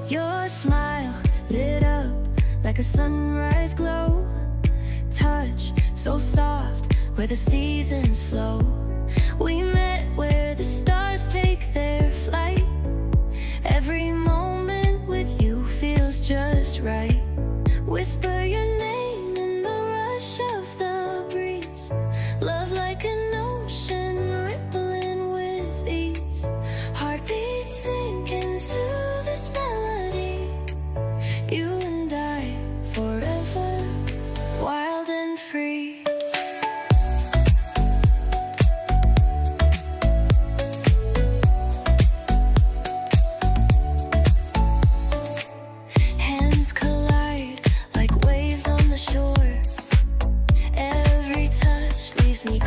Your smile lit up like a sunrise glow. Touch so soft where the seasons flow. We met where the stars take their flight. Every moment with you feels just right. Whisper your name in the rush of the breeze. Love like an ocean rippling with ease. Heartbeats sink into this melody. You and I forever, wild and free. Hands collide like waves on the shore. Every touch leaves me